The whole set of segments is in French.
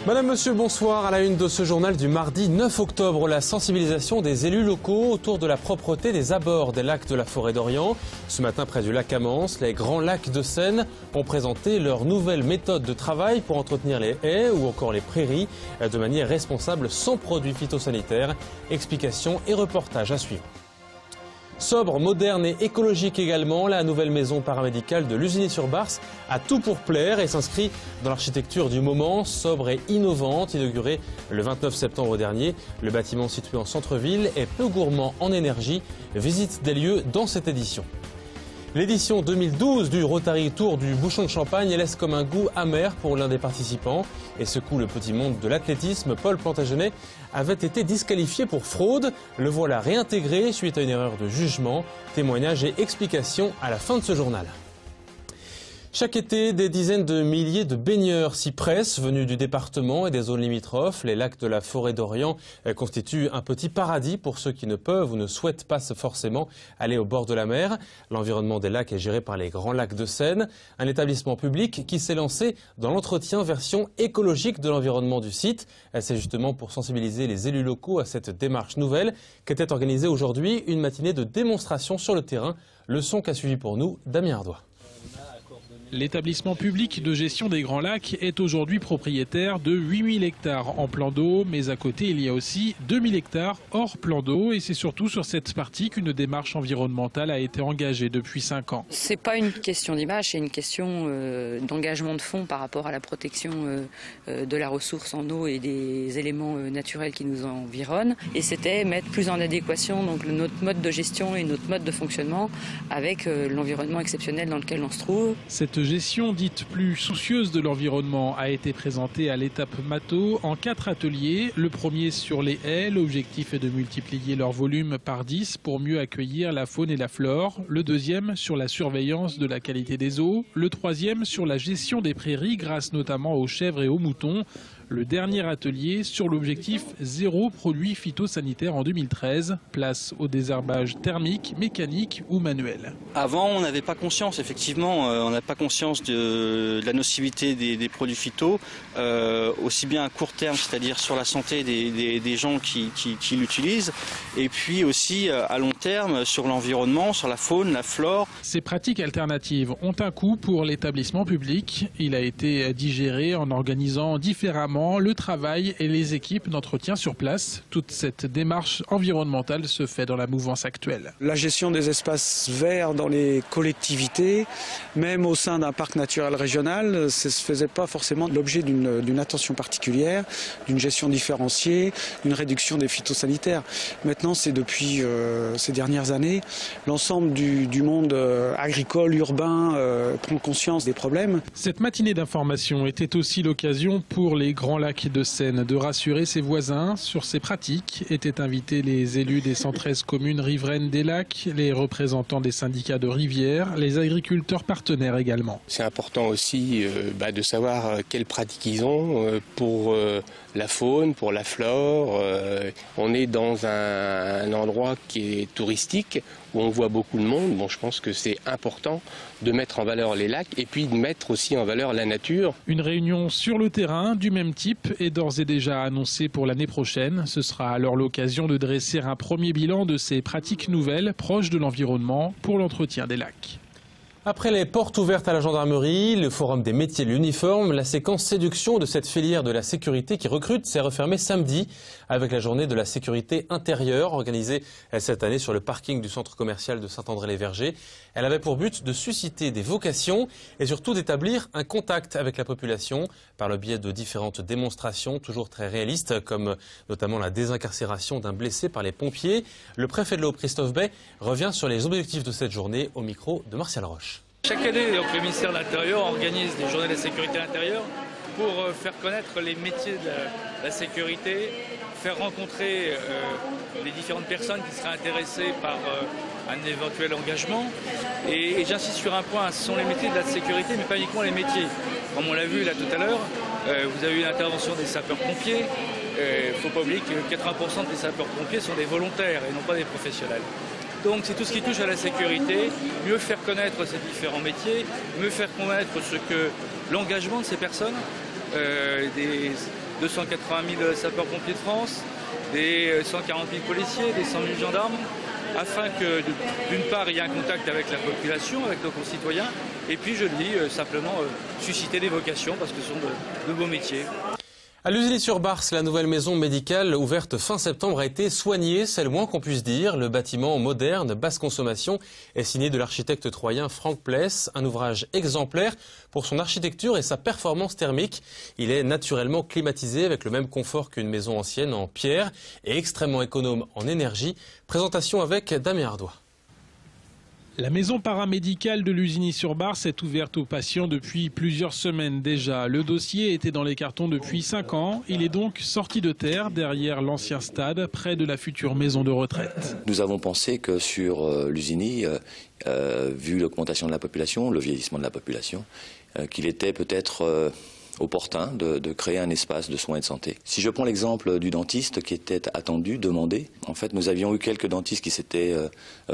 Madame, monsieur, bonsoir. À la une de ce journal du mardi 9 octobre, la sensibilisation des élus locaux autour de la propreté des abords des lacs de la Forêt d'Orient. Ce matin, près du lac Amance, les grands lacs de Seine ont présenté leur nouvelle méthode de travail pour entretenir les haies ou encore les prairies de manière responsable sans produits phytosanitaires. Explications et reportages à suivre. Sobre, moderne et écologique également, la nouvelle maison paramédicale de Lusigny-sur-Barse a tout pour plaire et s'inscrit dans l'architecture du moment, sobre et innovante. Inaugurée le 29 septembre dernier, le bâtiment situé en centre-ville est peu gourmand en énergie. Visite des lieux dans cette édition. L'édition 2012 du Rotary Tour du Bouchon de Champagne laisse comme un goût amer pour l'un des participants. Et secoue le petit monde de l'athlétisme, Paul Plantagenet avait été disqualifié pour fraude. Le voilà réintégré suite à une erreur de jugement. Témoignages et explications à la fin de ce journal. Chaque été, des dizaines de milliers de baigneurs s'y pressent, venus du département et des zones limitrophes. Les lacs de la Forêt d'Orient constituent un petit paradis pour ceux qui ne peuvent ou ne souhaitent pas forcément aller au bord de la mer. L'environnement des lacs est géré par les Grands Lacs de Seine, un établissement public qui s'est lancé dans l'entretien version écologique de l'environnement du site. C'est justement pour sensibiliser les élus locaux à cette démarche nouvelle qu'était organisée aujourd'hui une matinée de démonstration sur le terrain. Leçon qu'a suivi pour nous Damien Ardois. L'établissement public de gestion des Grands Lacs est aujourd'hui propriétaire de 8000 hectares en plan d'eau, mais à côté il y a aussi 2000 hectares hors plan d'eau et c'est surtout sur cette partie qu'une démarche environnementale a été engagée depuis 5 ans. C'est pas une question d'image, c'est une question d'engagement de fonds par rapport à la protection de la ressource en eau et des éléments naturels qui nous environnent. Et c'était mettre plus en adéquation donc, notre mode de gestion et notre mode de fonctionnement avec l'environnement exceptionnel dans lequel on se trouve. Cette gestion dite plus soucieuse de l'environnement a été présentée à l'étape Mato en 4 ateliers. Le premier sur les haies, l'objectif est de multiplier leur volume par 10 pour mieux accueillir la faune et la flore. Le deuxième sur la surveillance de la qualité des eaux. Le troisième sur la gestion des prairies grâce notamment aux chèvres et aux moutons. Le dernier atelier sur l'objectif zéro produit phytosanitaire en 2013. Place au désherbage thermique, mécanique ou manuel. Avant, on n'avait pas conscience, effectivement, on n'a pas conscience de la nocivité des produits phyto, aussi bien à court terme, c'est-à-dire sur la santé des gens qui l'utilisent, et puis aussi à long terme sur l'environnement, sur la faune, la flore. Ces pratiques alternatives ont un coût pour l'établissement public. Il a été digéré en organisant différemment le travail et les équipes d'entretien sur place. Toute cette démarche environnementale se fait dans la mouvance actuelle. La gestion des espaces verts dans les collectivités, même au sein d'un parc naturel régional, ça ne se faisait pas forcément l'objet d'une attention particulière, d'une gestion différenciée, d'une réduction des phytosanitaires. Maintenant, c'est depuis ces dernières années, l'ensemble du monde agricole, urbain, prend conscience des problèmes. Cette matinée d'information était aussi l'occasion pour les Grands Lacs de Seine de rassurer ses voisins sur ces pratiques. Étaient invités les élus des 113 communes riveraines des lacs, les représentants des syndicats de rivières, les agriculteurs partenaires également. C'est important aussi de savoir quelles pratiques ils ont pour la faune, pour la flore. On est dans un endroit qui est touristique, où on voit beaucoup de monde. Bon, je pense que c'est important de mettre en valeur les lacs et puis de mettre aussi en valeur la nature. Une réunion sur le terrain du même type est d'ores et déjà annoncée pour l'année prochaine. Ce sera alors l'occasion de dresser un premier bilan de ces pratiques nouvelles proches de l'environnement pour l'entretien des lacs. Après les portes ouvertes à la gendarmerie, le forum des métiers de l'uniforme, la séquence séduction de cette filière de la sécurité qui recrute s'est refermée samedi avec la journée de la sécurité intérieure organisée cette année sur le parking du centre commercial de Saint-André-les-Vergers. Elle avait pour but de susciter des vocations et surtout d'établir un contact avec la population par le biais de différentes démonstrations toujours très réalistes comme notamment la désincarcération d'un blessé par les pompiers. Le préfet de l'Aube, Christophe Bay, revient sur les objectifs de cette journée au micro de Martial Roche. Chaque année, donc, le ministère de l'Intérieur organise des journées de la sécurité intérieure pour faire connaître les métiers de la sécurité, faire rencontrer les différentes personnes qui seraient intéressées par un éventuel engagement. Et j'insiste sur un point, ce sont les métiers de la sécurité, mais pas uniquement les métiers. Comme on l'a vu là tout à l'heure, vous avez eu l'intervention des sapeurs-pompiers. Il ne faut pas oublier que 80% des sapeurs-pompiers sont des volontaires et non pas des professionnels. Donc c'est tout ce qui touche à la sécurité, mieux faire connaître ces différents métiers, mieux faire connaître ce que l'engagement de ces personnes, 280 000 sapeurs-pompiers de France, des 140 000 policiers, des 100 000 gendarmes, afin que, d'une part, il y ait un contact avec la population, avec nos concitoyens, et puis, je le dis, simplement susciter des vocations, parce que ce sont de beaux métiers. À Lussigny-sur-Barse, la nouvelle maison médicale ouverte fin septembre a été soignée, c'est le moins qu'on puisse dire. Le bâtiment moderne, basse consommation, est signé de l'architecte troyen Franck Pless, un ouvrage exemplaire pour son architecture et sa performance thermique. Il est naturellement climatisé avec le même confort qu'une maison ancienne en pierre et extrêmement économe en énergie. Présentation avec Damien Ardois. La maison paramédicale de Lussigny-sur-Barse est ouverte aux patients depuis plusieurs semaines déjà. Le dossier était dans les cartons depuis 5 ans. Il est donc sorti de terre derrière l'ancien stade, près de la future maison de retraite. Nous avons pensé que sur Lussigny, vu l'augmentation de la population, le vieillissement de la population, qu'il était peut-être opportun de créer un espace de soins et de santé. Si je prends l'exemple du dentiste qui était attendu, demandé, en fait nous avions eu quelques dentistes qui s'étaient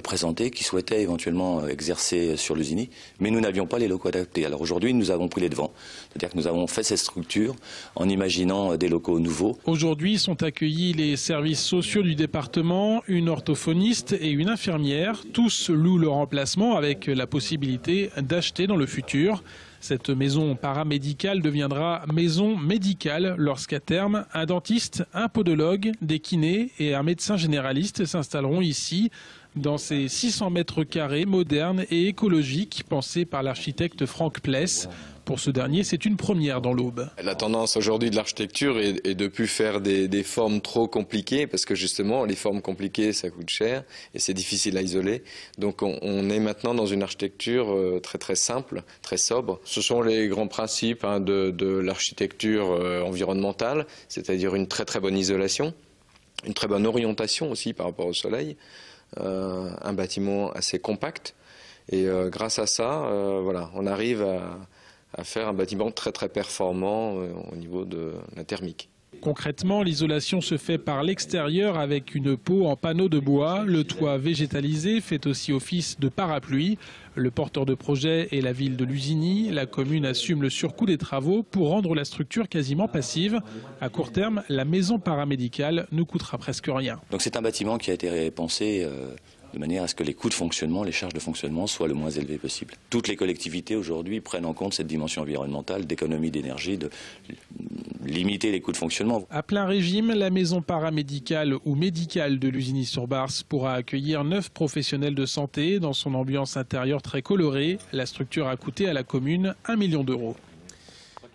présentés, qui souhaitaient éventuellement exercer sur Lussigny, mais nous n'avions pas les locaux adaptés. Alors aujourd'hui nous avons pris les devants, c'est-à-dire que nous avons fait cette structure en imaginant des locaux nouveaux. Aujourd'hui sont accueillis les services sociaux du département, une orthophoniste et une infirmière. Tous louent leur emplacement avec la possibilité d'acheter dans le futur. Cette maison paramédicale deviendra maison médicale lorsqu'à terme, un dentiste, un podologue, des kinés et un médecin généraliste s'installeront ici dans ces 600 mètres carrés modernes et écologiques pensés par l'architecte Franck Pless. Pour ce dernier, c'est une première dans l'Aube. La tendance aujourd'hui de l'architecture est de ne plus faire des formes trop compliquées parce que justement les formes compliquées ça coûte cher et c'est difficile à isoler. Donc on est maintenant dans une architecture très simple, très sobre. Ce sont les grands principes de l'architecture environnementale, c'est-à-dire une très bonne isolation, une très bonne orientation aussi par rapport au soleil, un bâtiment assez compact et grâce à ça, voilà, on arrive à faire un bâtiment très performant au niveau de la thermique. Concrètement, l'isolation se fait par l'extérieur avec une peau en panneaux de bois. Le toit végétalisé fait aussi office de parapluie. Le porteur de projet est la ville de Lussigny. La commune assume le surcoût des travaux pour rendre la structure quasiment passive. À court terme, la maison paramédicale ne coûtera presque rien. Donc c'est un bâtiment qui a été pensé de manière à ce que les coûts de fonctionnement, les charges de fonctionnement soient le moins élevés possible. Toutes les collectivités aujourd'hui prennent en compte cette dimension environnementale, d'économie d'énergie, de limiter les coûts de fonctionnement. À plein régime, la maison paramédicale ou médicale de Lussigny-sur-Barse pourra accueillir 9 professionnels de santé dans son ambiance intérieure très colorée. La structure a coûté à la commune 1 million d'euros.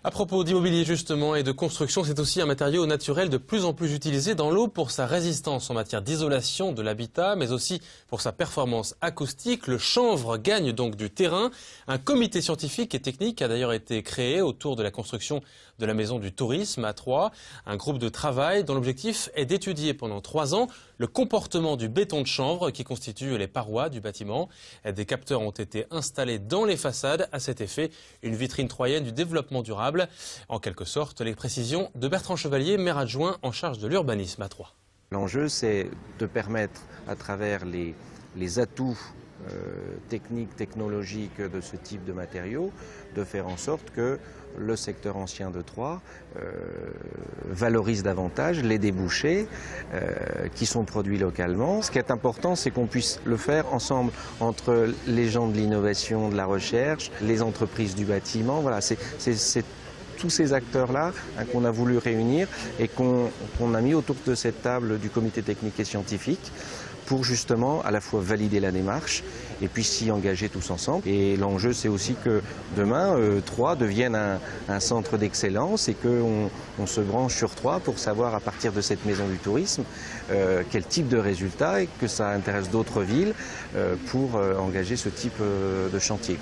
À propos d'immobilier justement et de construction, c'est aussi un matériau naturel de plus en plus utilisé dans l'Aube pour sa résistance en matière d'isolation de l'habitat, mais aussi pour sa performance acoustique. Le chanvre gagne donc du terrain. Un comité scientifique et technique a d'ailleurs été créé autour de la construction de la maison du tourisme à Troyes. Un groupe de travail dont l'objectif est d'étudier pendant 3 ans le comportement du béton de chanvre qui constitue les parois du bâtiment. Des capteurs ont été installés dans les façades. À cet effet, une vitrine troyenne du développement durable. En quelque sorte, les précisions de Bertrand Chevalier, maire adjoint en charge de l'urbanisme à Troyes. L'enjeu, c'est de permettre, à travers les atouts techniques, technologiques de ce type de matériaux, de faire en sorte que le secteur ancien de Troyes valorise davantage les débouchés qui sont produits localement. Ce qui est important, c'est qu'on puisse le faire ensemble entre les gens de l'innovation, de la recherche, les entreprises du bâtiment. Voilà, c'est tous ces acteurs-là qu'on a voulu réunir et qu'on a mis autour de cette table du comité technique et scientifique pour justement à la fois valider la démarche et puis s'y engager tous ensemble. Et l'enjeu, c'est aussi que demain, Troyes devienne un centre d'excellence et qu'on se branche sur Troyes pour savoir à partir de cette maison du tourisme quel type de résultat et que ça intéresse d'autres villes pour engager ce type de chantier.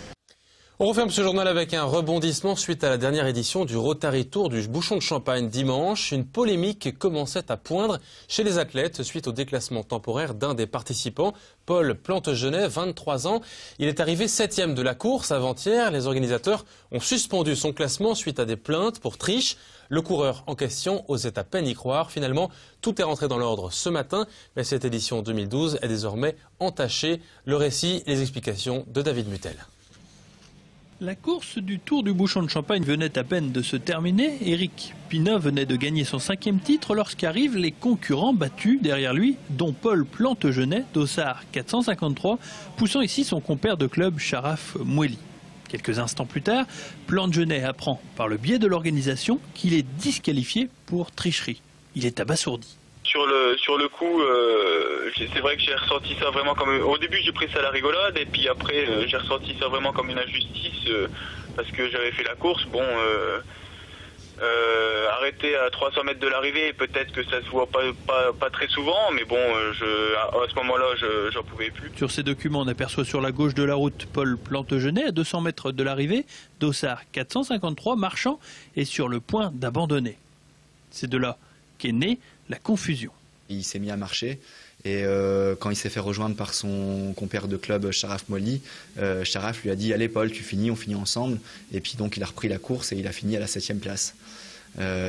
On referme ce journal avec un rebondissement suite à la dernière édition du Rotary Tour du Bouchon de Champagne dimanche. Une polémique commençait à poindre chez les athlètes suite au déclassement temporaire d'un des participants, Paul Plantegenet, 23 ans. Il est arrivé 7e de la course avant-hier. Les organisateurs ont suspendu son classement suite à des plaintes pour triche. Le coureur en question osait à peine y croire. Finalement, tout est rentré dans l'ordre ce matin, mais cette édition 2012 est désormais entachée. Le récit, les explications de David Mutel. La course du Tour du Bouchon de Champagne venait à peine de se terminer. Éric Pina venait de gagner son 5e titre lorsqu'arrivent les concurrents battus derrière lui, dont Paul Plantegenet, Dossard 453, poussant ici son compère de club Charaf Moueli. Quelques instants plus tard, Plantegenet apprend par le biais de l'organisation qu'il est disqualifié pour tricherie. Il est abasourdi. Sur le coup, c'est vrai que j'ai ressenti ça vraiment comme... Au début, j'ai pris ça à la rigolade, et puis après, j'ai ressenti ça vraiment comme une injustice, parce que j'avais fait la course. Bon, arrêter à 300 mètres de l'arrivée, peut-être que ça se voit pas très souvent, mais bon, à ce moment-là, j'en pouvais plus. Sur ces documents, on aperçoit sur la gauche de la route Paul Plantegenet, à 200 mètres de l'arrivée, Dossard 453, marchant, est sur le point d'abandonner. C'est de là qu'est née la confusion. Il s'est mis à marcher et quand il s'est fait rejoindre par son compère de club Charaf Moueli, Charaf lui a dit « Allez Paul, tu finis, on finit ensemble ». Et puis donc il a repris la course et il a fini à la 7e place.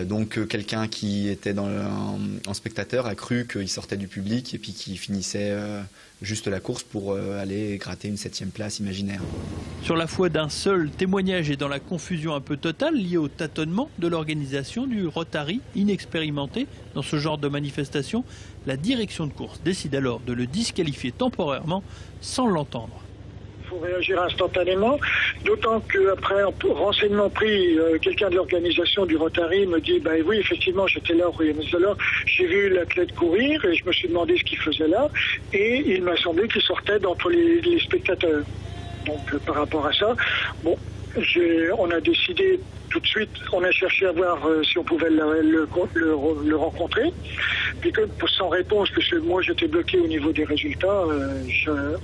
Donc quelqu'un qui était en spectateur a cru qu'il sortait du public et puis qu'il finissait juste la course pour aller gratter une 7e place imaginaire. Sur la foi d'un seul témoignage et dans la confusion un peu totale liée au tâtonnement de l'organisation du Rotary inexpérimenté dans ce genre de manifestation, la direction de course décide alors de le disqualifier temporairement sans l'entendre. Il faut réagir instantanément, d'autant qu'après renseignement pris, quelqu'un de l'organisation du Rotary me dit « oui, effectivement, j'étais là, j'ai vu l'athlète courir et je me suis demandé ce qu'il faisait là, et il m'a semblé qu'il sortait d'entre les spectateurs. » Donc par rapport à ça, bon, on a décidé tout de suite, on a cherché à voir si on pouvait le rencontrer. Puis que sans réponse, parce que moi j'étais bloqué au niveau des résultats,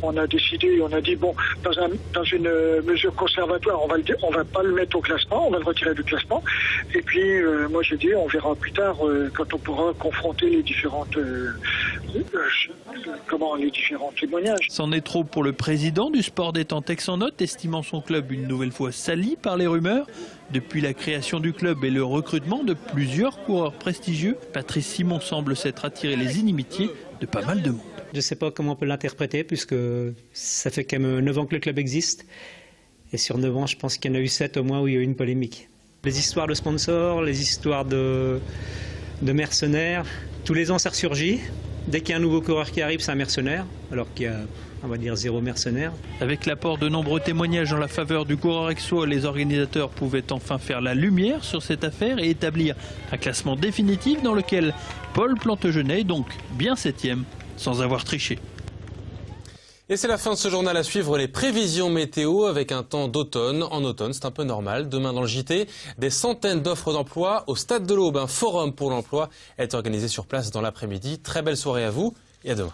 on a décidé, on a dit bon, dans une mesure conservatoire, on va pas le mettre au classement, on va le retirer du classement. Et puis moi j'ai dit, on verra plus tard quand on pourra confronter les différents témoignages. C'en est trop pour le président du Sport Détente Aix-en-Othe, estimant son club une nouvelle fois sali par les rumeurs. Depuis la création du club et le recrutement de plusieurs coureurs prestigieux, Patrice Simon semble s'être attiré les inimitiés de pas mal de monde. Je ne sais pas comment on peut l'interpréter, puisque ça fait quand même 9 ans que le club existe. Et sur 9 ans, je pense qu'il y en a eu 7 au moins où il y a eu une polémique. Les histoires de sponsors, les histoires de mercenaires, tous les ans ça ressurgit. Dès qu'il y a un nouveau coureur qui arrive, c'est un mercenaire, alors qu'il y a, on va dire, 0 mercenaire. Avec l'apport de nombreux témoignages en la faveur du coureur aixois, les organisateurs pouvaient enfin faire la lumière sur cette affaire et établir un classement définitif dans lequel Paul Plantegenet est donc bien 7e, sans avoir triché. Et c'est la fin de ce journal. À suivre les prévisions météo avec un temps d'automne. En automne, c'est un peu normal. Demain dans le JT, des centaines d'offres d'emploi. Au Stade de l'Aube, un forum pour l'emploi est organisé sur place dans l'après-midi. Très belle soirée à vous et à demain.